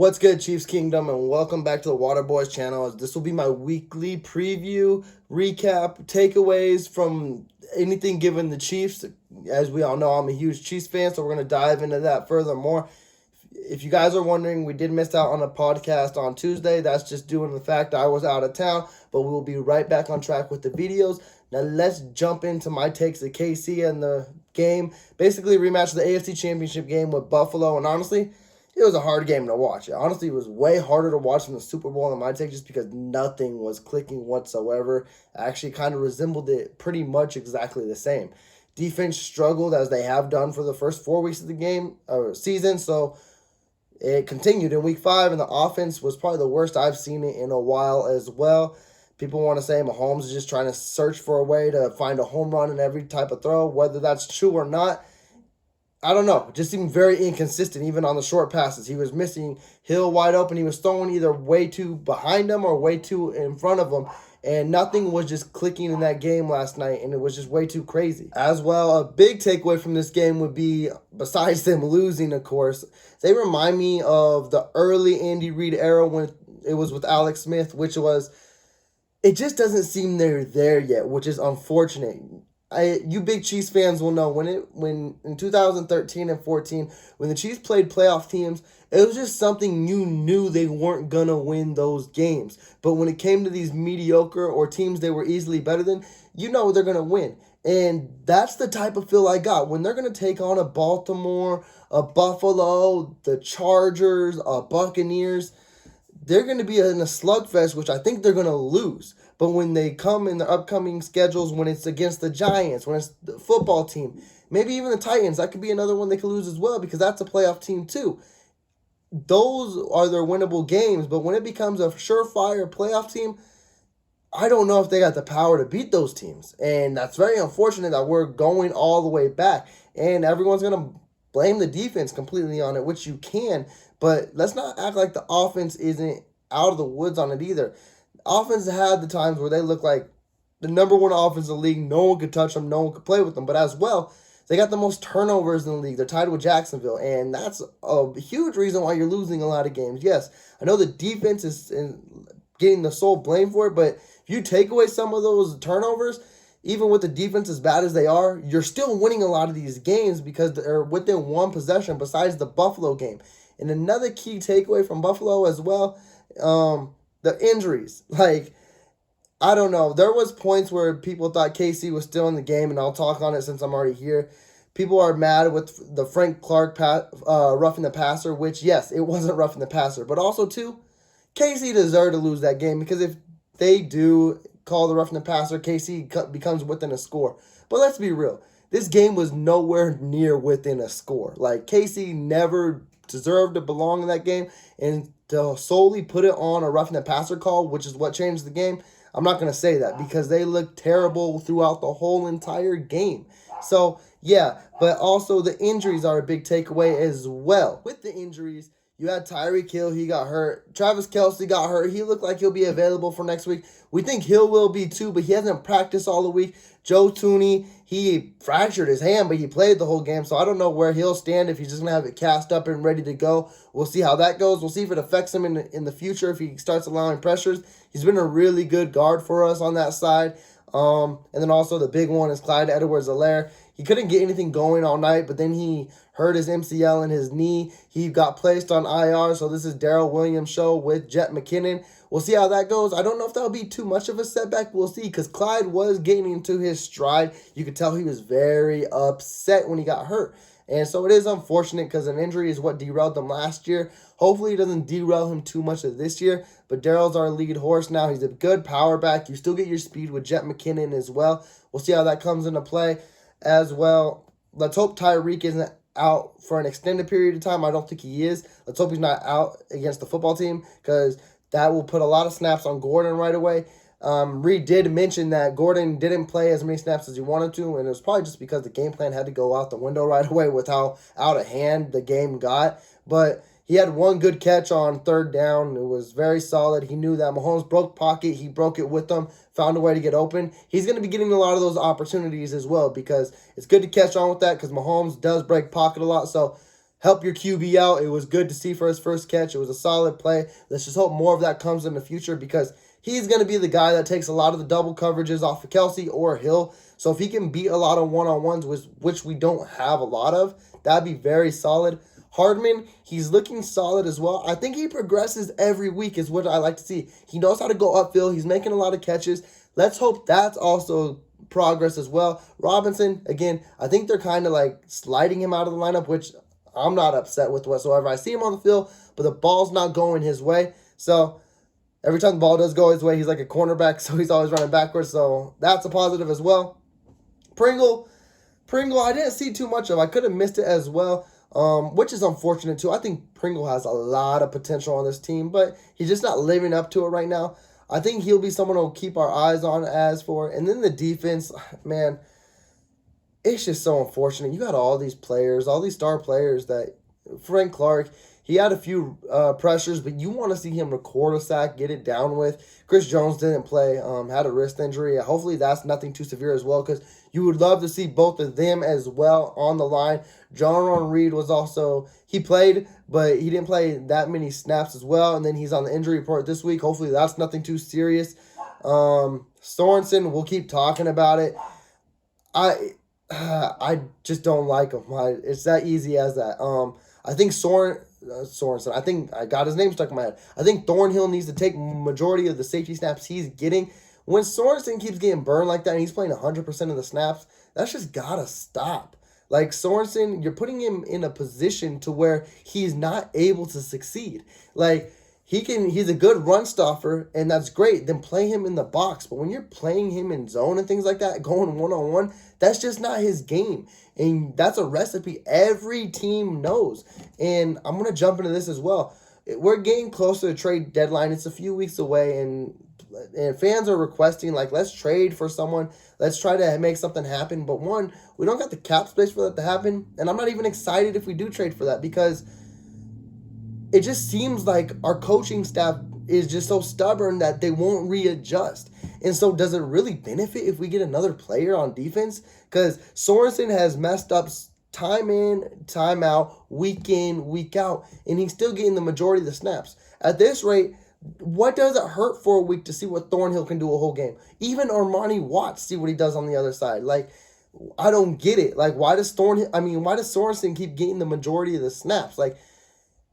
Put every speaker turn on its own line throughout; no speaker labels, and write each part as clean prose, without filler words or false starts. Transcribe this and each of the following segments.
What's good, Chiefs Kingdom, and welcome back to the Water Boys channel. This will be my weekly preview, recap, takeaways from anything given the Chiefs. As we all know, I'm a huge Chiefs fan, so we're going to dive into that furthermore. If you guys are wondering, we did miss out on a podcast on Tuesday. That's just due to the fact I was out of town, but we will be right back on track with the videos. Now let's jump into my takes of KC and the game. Basically, rematch the AFC Championship game with Buffalo, and honestly, it was a hard game to watch. Honestly, it was way harder to watch than the Super Bowl in my take just because nothing was clicking whatsoever. I actually kind of resembled it pretty much exactly the same. Defense struggled as they have done for the first 4 weeks of the game or season, so it continued in week 5, and the offense was probably the worst I've seen it in a while as well. People want to say Mahomes is just trying to search for a way to find a home run in every type of throw. Whether that's true or not, I don't know. It just seemed very inconsistent, even on the short passes. He was missing Hill wide open. He was throwing either way too behind him or way too in front of him. And nothing was just clicking in that game last night, and it was just way too crazy. As well, a big takeaway from this game would be, besides them losing, of course, they remind me of the early Andy Reid era when it was with Alex Smith, which was, it just doesn't seem they're there yet, which is unfortunate. You big Chiefs fans will know when in 2013 and 14 when the Chiefs played playoff teams, it was just something you knew they weren't gonna win those games. But when it came to these mediocre or teams they were easily better than, you know they're gonna win. And that's the type of feel I got when they're gonna take on a Baltimore, a Buffalo, the Chargers, a Buccaneers. They're going to be in a slugfest, which I think they're going to lose. But when they come in the upcoming schedules, when it's against the Giants, when it's the football team, maybe even the Titans, that could be another one they could lose as well because that's a playoff team too. Those are their winnable games. But when it becomes a surefire playoff team, I don't know if they got the power to beat those teams. And that's very unfortunate that we're going all the way back. And everyone's going to blame the defense completely on it, which you can. But let's not act like the offense isn't out of the woods on it either. Offense had the times where they look like the number one offense in the league. No one could touch them. No one could play with them. But as well, they got the most turnovers in the league. They're tied with Jacksonville. And that's a huge reason why you're losing a lot of games. Yes, I know the defense is getting the sole blame for it. But if you take away some of those turnovers, even with the defense as bad as they are, you're still winning a lot of these games because they're within one possession besides the Buffalo game. And another key takeaway from Buffalo as well, the injuries. Like, I don't know. There was points where people thought KC was still in the game, and I'll talk on it since I'm already here. People are mad with the Frank Clark roughing the passer, which, yes, it wasn't roughing the passer. But also, too, KC deserved to lose that game because if they do call the roughing the passer, KC becomes within a score. But let's be real. This game was nowhere near within a score. Like, KC never deserved to belong in that game, and to solely put it on a roughing the passer call, which is what changed the game, I'm not going to say that because they looked terrible throughout the whole entire game. So, yeah, but also the injuries are a big takeaway as well. With the injuries, you had Tyreek Hill, he got hurt. Travis Kelce got hurt. He looked like he'll be available for next week. We think Hill will be too, but he hasn't practiced all the week. Joe Tooney, he fractured his hand, but he played the whole game, so I don't know where he'll stand, if he's just going to have it cast up and ready to go. We'll see how that goes. We'll see if it affects him in the future, if he starts allowing pressures. He's been a really good guard for us on that side. And then also the big one is Clyde Edwards-Helaire. He couldn't get anything going all night, but then he hurt his MCL in his knee. He got placed on IR, so this is Darrell Williams' show with Jet McKinnon. We'll see how that goes. I don't know if that'll be too much of a setback. We'll see, because Clyde was getting into his stride. You could tell he was very upset when he got hurt. And so it is unfortunate because an injury is what derailed them last year. Hopefully it doesn't derail him too much of this year. But Darrell's our lead horse now. He's a good power back. You still get your speed with Jet McKinnon as well. We'll see how that comes into play as well. Let's hope Tyreek isn't out for an extended period of time. I don't think he is. Let's hope he's not out against the football team because that will put a lot of snaps on Gordon right away. Reed did mention that Gordon didn't play as many snaps as he wanted to, and it was probably just because the game plan had to go out the window right away with how out of hand the game got. But he had one good catch on third down. It was very solid. He knew that Mahomes broke pocket. He broke it with them, found a way to get open. He's going to be getting a lot of those opportunities as well because it's good to catch on with that because Mahomes does break pocket a lot. So help your QB out. It was good to see for his first catch. It was a solid play. Let's just hope more of that comes in the future because he's going to be the guy that takes a lot of the double coverages off of Kelsey or Hill. So if he can beat a lot of one-on-ones, which we don't have a lot of, that'd be very solid. Hardman, he's looking solid as well. I think he progresses every week is what I like to see. He knows how to go upfield. He's making a lot of catches. Let's hope that's also progress as well. Robinson, again, I think they're kind of like sliding him out of the lineup, which I'm not upset with whatsoever. I see him on the field, but the ball's not going his way. So every time the ball does go his way, he's like a cornerback, so he's always running backwards. So that's a positive as well. Pringle, I didn't see too much of. I could have missed it as well, which is unfortunate too. I think Pringle has a lot of potential on this team, but he's just not living up to it right now. I think he'll be someone we'll keep our eyes on as for. And then the defense, man, it's just so unfortunate. You got all these players, all these star players that Frank Clark, he had a few pressures, but you want to see him record a sack, get it down with. Chris Jones didn't play, had a wrist injury. Hopefully that's nothing too severe as well because you would love to see both of them as well on the line. John Reed was also, he played, but he didn't play that many snaps as well. And then he's on the injury report this week. Hopefully that's nothing too serious. Sorensen, we'll keep talking about it. I just don't like him. It's that easy as that. I think Sorensen. I think I got his name stuck in my head. I think Thornhill needs to take majority of the safety snaps he's getting. When Sorensen keeps getting burned like that and he's playing 100% of the snaps, that's just gotta stop. Like Sorensen, you're putting him in a position to where he's not able to succeed. Like he's a good run stopper, and that's great. Then play him in the box. But when you're playing him in zone and things like that, going one-on-one, that's just not his game. And that's a recipe every team knows. And I'm going to jump into this as well. We're getting closer to the trade deadline. It's a few weeks away, and fans are requesting, like, let's trade for someone. Let's try to make something happen. But one, we don't got the cap space for that to happen. And I'm not even excited if we do trade for that because it just seems like our coaching staff is just so stubborn that they won't readjust. And so does it really benefit if we get another player on defense? Because Sorensen has messed up time in, time out, week in, week out, and he's still getting the majority of the snaps. At this rate, what does it hurt for a week to see what Thornhill can do a whole game? Even Armani Watts, see what he does on the other side. Like, I don't get it. Like, why does Sorensen keep getting the majority of the snaps? Like,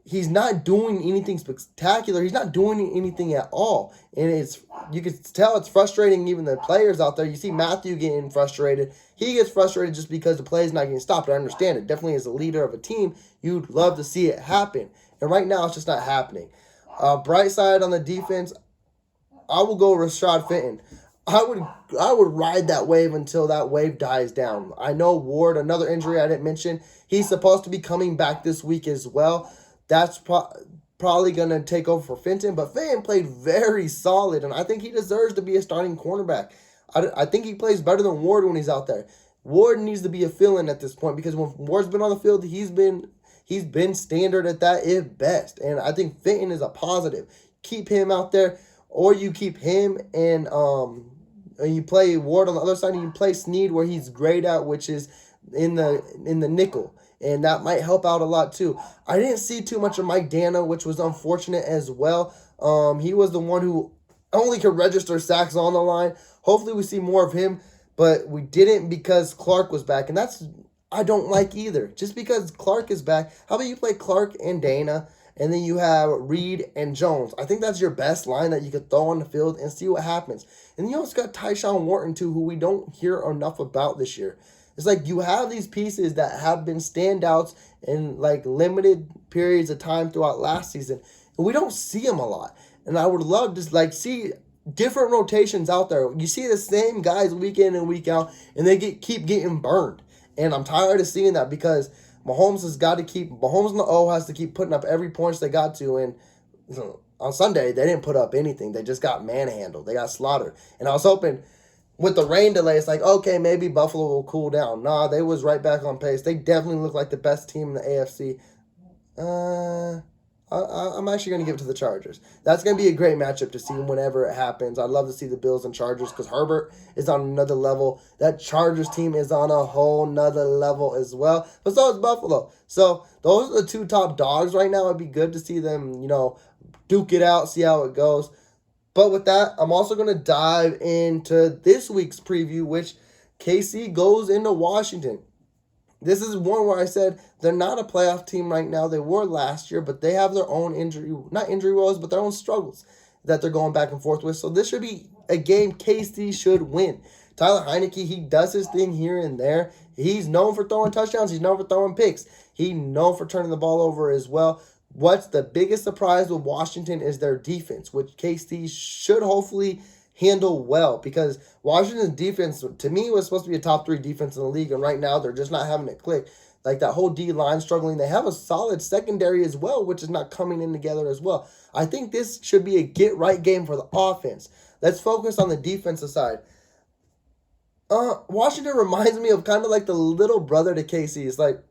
he's not doing anything spectacular. He's not doing anything at all. And you can tell it's frustrating even the players out there. You see Matthew getting frustrated. He gets frustrated just because the play is not getting stopped. I understand it. Definitely as a leader of a team, you'd love to see it happen. And right now, it's just not happening. Bright side on the defense, I will go Rashad Fenton. I would ride that wave until that wave dies down. I know Ward, another injury I didn't mention, he's supposed to be coming back this week as well. That's probably going to take over for Fenton. But Fenton played very solid, and I think he deserves to be a starting cornerback. I think he plays better than Ward when he's out there. Ward needs to be a fill-in at this point because when Ward's been on the field, he's been standard at that if best. And I think Fenton is a positive. Keep him out there, or you keep him and you play Ward on the other side, and you play Snead where he's great at, which is in the nickel. And that might help out a lot too. I didn't see too much of Mike Dana, which was unfortunate as well. He was the one who only could register sacks on the line. Hopefully we see more of him, but we didn't because Clark was back. And that's, I don't like either. Just because Clark is back, how about you play Clark and Dana, and then you have Reed and Jones? I think that's your best line that you could throw on the field and see what happens. And you also got Tyshawn Wharton too, who we don't hear enough about this year. It's like you have these pieces that have been standouts in like limited periods of time throughout last season, and we don't see them a lot. And I would love to like see different rotations out there. You see the same guys week in and week out, and they keep getting burned. And I'm tired of seeing that because Mahomes and the O has to keep putting up every points they got to. And on Sunday, they didn't put up anything. They just got manhandled. They got slaughtered. And I was hoping with the rain delay, it's like, okay, maybe Buffalo will cool down. Nah, they was right back on pace. They definitely look like the best team in the AFC. I'm actually going to give it to the Chargers. That's going to be a great matchup to see whenever it happens. I'd love to see the Bills and Chargers because Herbert is on another level. That Chargers team is on a whole nother level as well. But so is Buffalo. So those are the two top dogs right now. It'd be good to see them, duke it out, see how it goes. But with that, I'm also going to dive into this week's preview, which KC goes into Washington. This is one where I said they're not a playoff team right now. They were last year, but they have their own not injury woes, but their own struggles that they're going back and forth with. So this should be a game KC should win. Tyler Heineke, he does his thing here and there. He's known for throwing touchdowns. He's known for throwing picks. He's known for turning the ball over as well. What's the biggest surprise with Washington is their defense, which KC should hopefully handle well, because Washington's defense, to me, was supposed to be a top 3 defense in the league, and right now they're just not having it click. Like that whole D-line struggling. They have a solid secondary as well, which is not coming in together as well. I think this should be a get-right game for the offense. Let's focus on the defensive side. Washington reminds me of kind of like the little brother to KC. It's like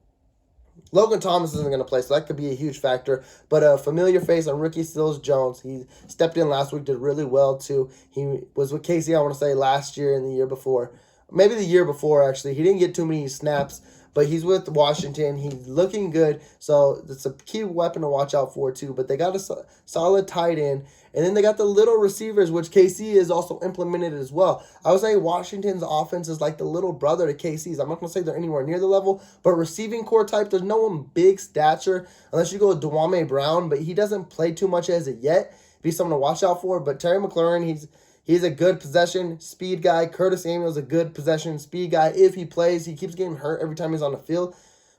Logan Thomas isn't going to play, so that could be a huge factor. But a familiar face on Ricky Seals-Jones. He stepped in last week, did really well too. He was with KC, I want to say, last year and the year before. Maybe the year before, actually. He didn't get too many snaps, but he's with Washington. He's looking good, so it's a key weapon to watch out for too. But they got a solid tight end. And then they got the little receivers, which KC is also implemented as well. I would say Washington's offense is like the little brother to KC's. I'm not going to say they're anywhere near the level, but receiving core type, there's no one big stature unless you go with Dwame Brown, but he doesn't play too much as it yet. Be someone to watch out for. But Terry McLaurin, he's a good possession speed guy. Curtis Samuel's a good possession speed guy. If he plays, he keeps getting hurt every time he's on the field.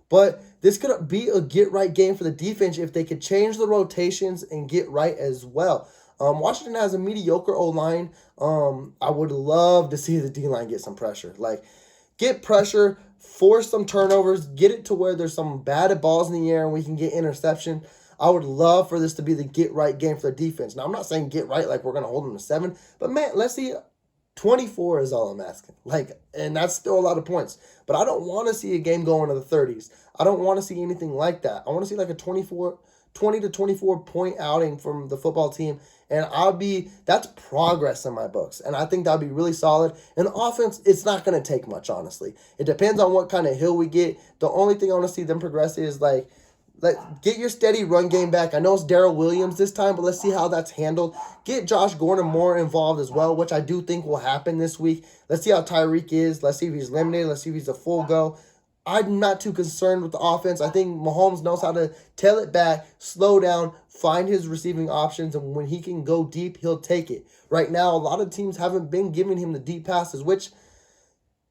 But this could be a get-right game for the defense if they could change the rotations and get right as well. Washington has a mediocre O-line. I would love to see the D-line get some pressure. Like, get pressure, force some turnovers, get it to where there's some batted balls in the air and we can get interception. I would love for this to be the get-right game for the defense. Now, I'm not saying get right like we're going to hold them to 7, but, man, let's see. 24 is all I'm asking. And that's still a lot of points. But I don't want to see a game go into the 30s. I don't want to see anything like that. I want to see like a 20 to 24 point outing from the football team. And that's progress in my books. And I think that'd be really solid. And offense, it's not going to take much, honestly. It depends on what kind of hill we get. The only thing I want to see them progress is get your steady run game back. I know it's Darrell Williams this time, but let's see how that's handled. Get Josh Gordon more involved as well, which I do think will happen this week. Let's see how Tyreek is. Let's see if he's eliminated. Let's see if he's a full go. I'm not too concerned with the offense. I think Mahomes knows how to tail it back, slow down, find his receiving options, and when he can go deep, he'll take it. Right now, a lot of teams haven't been giving him the deep passes, which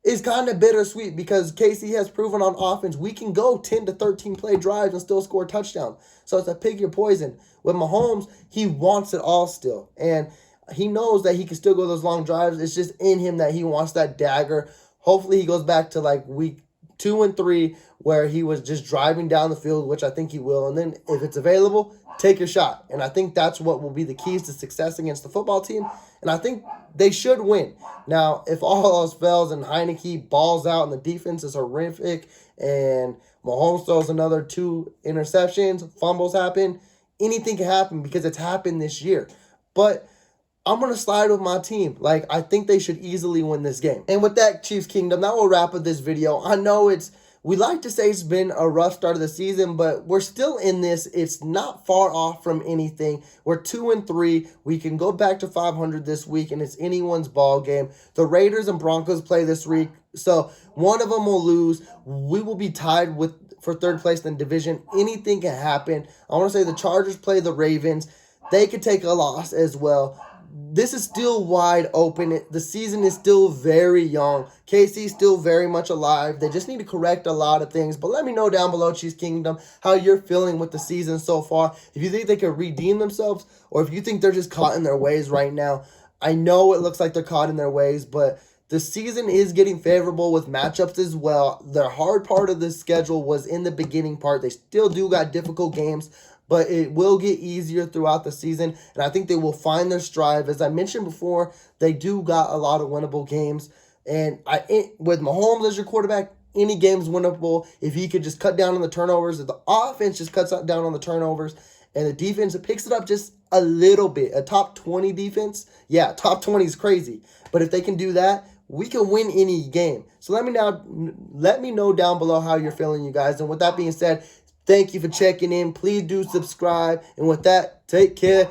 is kind of bittersweet because KC has proven on offense we can go 10 to 13 play drives and still score a touchdown. So it's a pick your poison. With Mahomes, he wants it all still. And he knows that he can still go those long drives. It's just in him that he wants that dagger. Hopefully he goes back to week 2 and 3 where he was just driving down the field, which I think he will. And then if it's available, take your shot. And I think that's what will be the keys to success against the football team. And I think they should win. Now, if all else fails and Heineke balls out and the defense is horrific and Mahomes throws another 2 interceptions, fumbles happen, anything can happen because it's happened this year. But I'm going to slide with my team. I think they should easily win this game. And with that, Chiefs Kingdom, that will wrap up this video. I know we like to say it's been a rough start of the season, but we're still in this. It's not far off from anything. We're 2 and 3. We can go back to 500 this week, and it's anyone's ball game. The Raiders and Broncos play this week, so one of them will lose. We will be tied for third place in the division. Anything can happen. I want to say the Chargers play the Ravens. They could take a loss as well. This is still wide open. The season is still very young. KC is still very much alive. They just need to correct a lot of things. But let me know down below, Chiefs Kingdom, how you're feeling with the season so far. If you think they could redeem themselves or if you think they're just caught in their ways right now. I know it looks like they're caught in their ways, but the season is getting favorable with matchups as well. The hard part of the schedule was in the beginning part. They still do got difficult games, but it will get easier throughout the season, and I think they will find their stride. As I mentioned before, they do got a lot of winnable games, and with Mahomes as your quarterback, any game's winnable if he could just cut down on the turnovers, if the offense just cuts down on the turnovers, and the defense picks it up just a little bit. A top 20 defense, yeah, top 20 is crazy. But if they can do that, we can win any game. So let me know down below how you're feeling, you guys. And with that being said, thank you for checking in. Please do subscribe. And with that, take care.